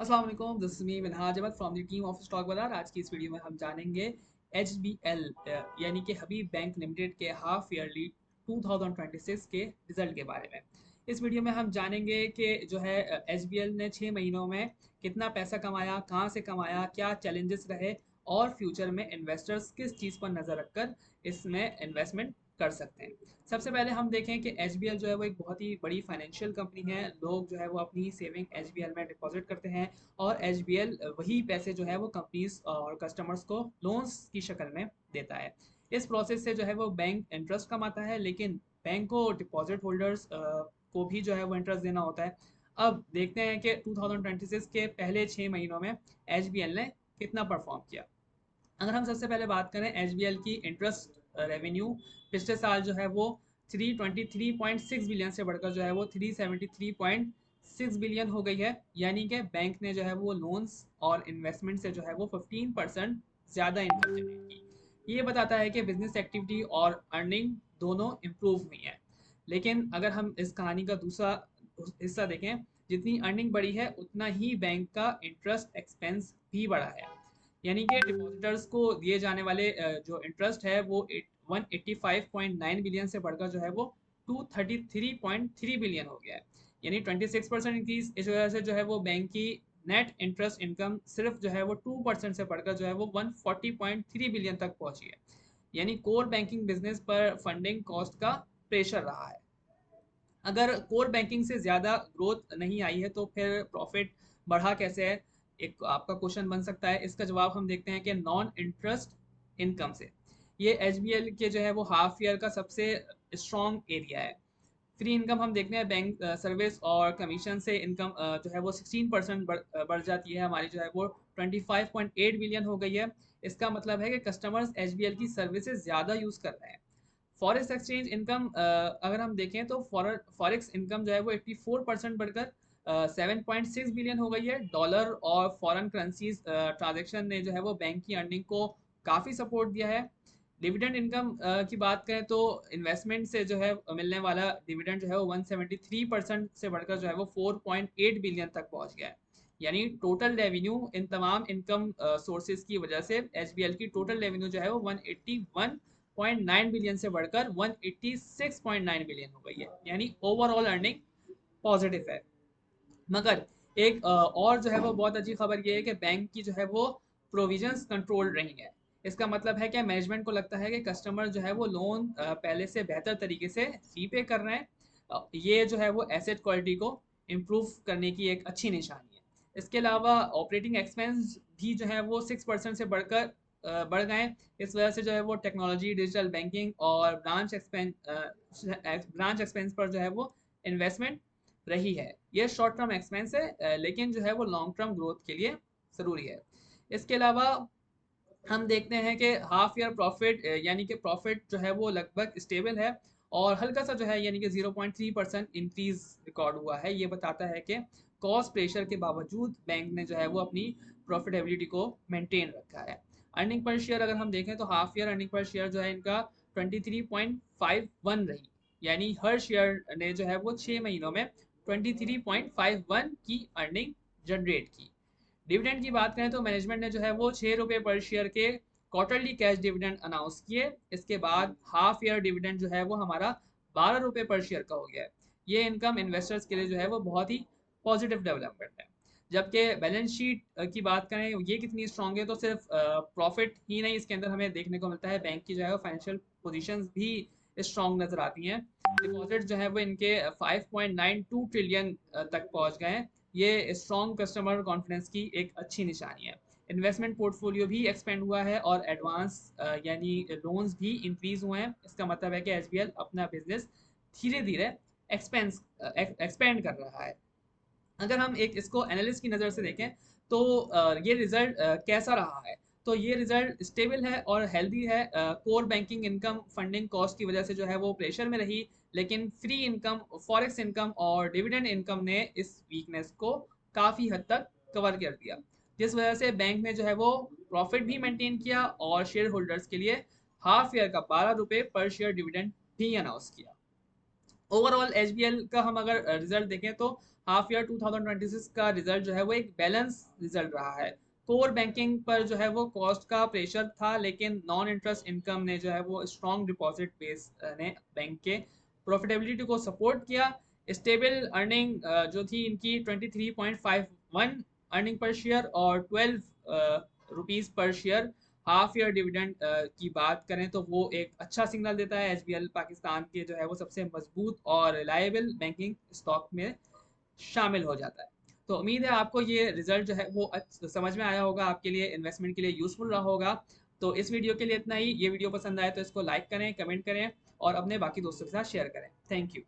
अस्सलाम वालेकुम, this is me Minhaj Ahmad from the team of Stock Bazaar. आज की इस वीडियो में हम जानेंगे एचबीएल यानी कि हबीब बैंक लिमिटेड के हाफ ईयरली 2026 के रिजल्ट के बारे में। इस वीडियो में हम जानेंगे कि जो है एचबीएल ने 6 महीनों में कितना पैसा कमाया, कहाँ से कमाया, क्या चैलेंजेस रहे और फ्यूचर में इन्वेस्टर्स किस चीज़ पर नज़र रखकर इसमें इन्वेस्टमेंट कर सकते हैं। सबसे पहले हम देखें कि एचबीएल जो है वो एक बहुत ही बड़ी फाइनेंशियल कंपनी है। लोग जो है वो अपनी सेविंग एचबीएल में डिपॉजिट करते हैं और एचबीएल वही पैसे जो है वो कंपनीज और कस्टमर्स को लोन्स की शक्ल में देता है। इस प्रोसेस से जो है वो बैंक इंटरेस्ट कमाता है, लेकिन बैंक को डिपॉजिट होल्डर्स को भी जो है वो इंटरेस्ट देना होता है। अब देखते हैं कि 2026 के पहले 6 महीनों में एचबीएल ने कितना परफॉर्म किया। अगर हम सबसे पहले बात करें एचबीएल की इंटरेस्ट रेवेन्यू, पिछले साल जो है वो 323.6 बिलियन से बढ़कर जो है वो 373.6 बिलियन हो गई है। यानी कि बैंक ने जो है वो लोन्स और इन्वेस्टमेंट से जो है वो 15% ज़्यादा इनकम जनरेट की। ये बताता है कि बिजनेस एक्टिविटी और अर्निंग दोनों इम्प्रूव हुई हैं। लेकिन अगर हम इस कहानी का दूसरा हिस्सा देखें, जितनी अर्निंग बढ़ी है उतना ही बैंक का इंटरेस्ट एक्सपेंस भी बढ़ा है। यानी कि डिपॉजिटर्स को दिए जाने वाले जो इंटरेस्ट है वो 185.9 बिलियन से बढ़कर जो है वो 233.3 बिलियन हो गया है। यानी 26% इंक्रीज। इस वजह से जो है वो बैंक की नेट इंटरेस्ट इनकम सिर्फ जो है वो 2% से बढ़कर जो है वो 140.3 बिलियन तक पहुंची है। यानी कोर बैंकिंग बिजनेस पर फंडिंग कॉस्ट का प्रेशर रहा है। अगर कोर बैंकिंग से ज़्यादा ग्रोथ नहीं आई है तो फिर प्रॉफिट बढ़ा कैसे है, एक आपका क्वेश्चन बन सकता है। इसका जवाब हम देखते हैं कि नॉन इंटरेस्ट इनकम से। ये एचबीएल के जो है वो हाफ ईयर का सबसे स्ट्रॉन्ग एरिया है। फ्री इनकम हम देखते हैं, बैंक सर्विस और कमीशन से इनकम जो है वो 16% बढ़ जाती है। हमारी जो है वो 25.8 बिलियन हो गई है। इसका मतलब है कि कस्टमर्स एचबीएल की सर्विसेज ज़्यादा यूज़ कर रहे हैं। फॉरेक्स एक्सचेंज इनकम अगर हम देखें तो फॉरेक्स इनकम जो है वो 84% बढ़कर 7.6 बिलियन हो गई है। डॉलर और फॉरेन करेंसीज ट्रांजेक्शन ने जो है वो बैंक की अर्निंग को काफ़ी सपोर्ट दिया है। डिविडेंड इनकम की बात करें तो इन्वेस्टमेंट से जो है मिलने वाला डिविडेंड जो है वो 173% से बढ़कर जो है वो 4.8 बिलियन तक पहुंच गया है। यानी टोटल रेवेन्यू इन तमाम इनकम सोर्सेज की वजह से एचबीएल की टोटल रेवेन्यू जो है वो 181.9 बिलियन से बढ़कर 186.9 बिलियन हो गई है। यानी ओवरऑल अर्निंग पॉजिटिव है। मगर एक और जो है वो बहुत अच्छी खबर ये है कि बैंक की जो है वो प्रोविजंस कंट्रोल रही है। इसका मतलब है कि मैनेजमेंट को लगता है कि कस्टमर जो है वो लोन पहले से बेहतर तरीके से रीपे कर रहे हैं। ये जो है वो एसेट क्वालिटी को इम्प्रूव करने की एक अच्छी निशानी है। इसके अलावा ऑपरेटिंग एक्सपेंस भी जो है वो 6% से बढ़कर बढ़ गए। इस वजह से जो है वो टेक्नोलॉजी, डिजिटल बैंकिंग और ब्रांच एक्सपेंस पर जो है वो इन्वेस्टमेंट रही है। ये शॉर्ट टर्म एक्सपेंस है, लेकिन जो है वो लॉन्ग टर्म ग्रोथ के लिए ज़रूरी है। इसके अलावा हम देखते हैं कि हाफ ईयर प्रॉफिट यानी कि प्रॉफिट जो है वो लगभग स्टेबल है और हल्का सा जो है यानी कि 0.3% इंक्रीज रिकॉर्ड हुआ है। ये बताता है कि कॉस्ट प्रेशर के बावजूद बैंक ने जो है वो अपनी प्रॉफिटेबिलिटी को मेंटेन रखा है। अर्निंग पर शेयर अगर हम देखें तो half year earning per share जो है इनका 23.51 रही। यानी हर शेयर ने जो है वो 6 महीनों में 23.51 की अर्निंग जनरेट की। डिविडेंड की बात करें तो मैनेजमेंट ने जो है वो 6 रुपये पर शेयर के क्वार्टरली कैश डिविडेंड अनाउंस किए। इसके बाद हाफ ईयर डिविडेंड जो है वो हमारा 12 रुपये पर शेयर का हो गया है। ये इनकम इन्वेस्टर्स के लिए जो है वो बहुत ही पॉजिटिव डेवलपमेंट है। जबकि बैलेंस शीट की बात करें ये कितनी स्ट्रांग है, तो सिर्फ प्रॉफिट ही नहीं, इसके अंदर हमें देखने को मिलता है बैंक की जो है वो फाइनेंशियल पोजीशंस भी स्ट्रांग नजर आती हैं। डिपॉजिट जो है वो इनके 5.92 ट्रिलियन तक पहुंच गए हैं। ये स्ट्रॉन्ग कस्टमर कॉन्फिडेंस की एक अच्छी निशानी है। इन्वेस्टमेंट पोर्टफोलियो भी एक्सपेंड हुआ है और एडवांस यानी लोन्स भी इंक्रीज हुए हैं। इसका मतलब है कि एचबीएल अपना बिजनेस धीरे धीरे एक्सपेंड कर रहा है। अगर हम एक इसको एनालिस्ट की नज़र से देखें तो ये रिजल्ट कैसा रहा है, तो ये रिजल्ट स्टेबल है और हेल्दी है। Core banking income funding cost की वजह से जो है वो प्रेशर में रही, लेकिन फ्री इनकम, फॉरेक्स इनकम और डिविडेंड इनकम ने इस वीकनेस को काफ़ी हद तक कवर कर दिया, जिस वजह से बैंक ने जो है वो प्रॉफिट भी मेंटेन किया और शेयर होल्डर्स के लिए हाफ ईयर का 12 रुपये पर शेयर डिविडेंड भी अनाउंस किया। ओवरऑल एचबीएल का हम अगर रिजल्ट देखें तो हाफ ईयर 2026 का रिजल्ट जो है वो एक बैलेंस रिजल्ट रहा है। कोर बैंकिंग पर जो है वो कॉस्ट का प्रेशर था, लेकिन नॉन इंटरेस्ट इनकम ने जो है वो स्ट्रॉन्ग डिपॉजिट बेस ने बैंक के प्रॉफिटेबिलिटी को सपोर्ट किया। स्टेबल अर्निंग जो थी इनकी 23.51 अर्निंग पर शेयर और 12 रुपीज़ पर शेयर। हाफ ईयर डिविडेंड की बात करें तो वो एक अच्छा सिग्नल देता है। एचबीएल पाकिस्तान के जो है वो सबसे मजबूत और रिलायबल बैंकिंग स्टॉक में शामिल हो जाता है। तो उम्मीद है आपको ये रिजल्ट जो है वो समझ में आया होगा, आपके लिए इन्वेस्टमेंट के लिए यूजफुल रहा होगा। तो इस वीडियो के लिए इतना ही। ये वीडियो पसंद आए तो इसको लाइक करें, कमेंट करें और अपने बाकी दोस्तों के साथ शेयर करें। Thank you.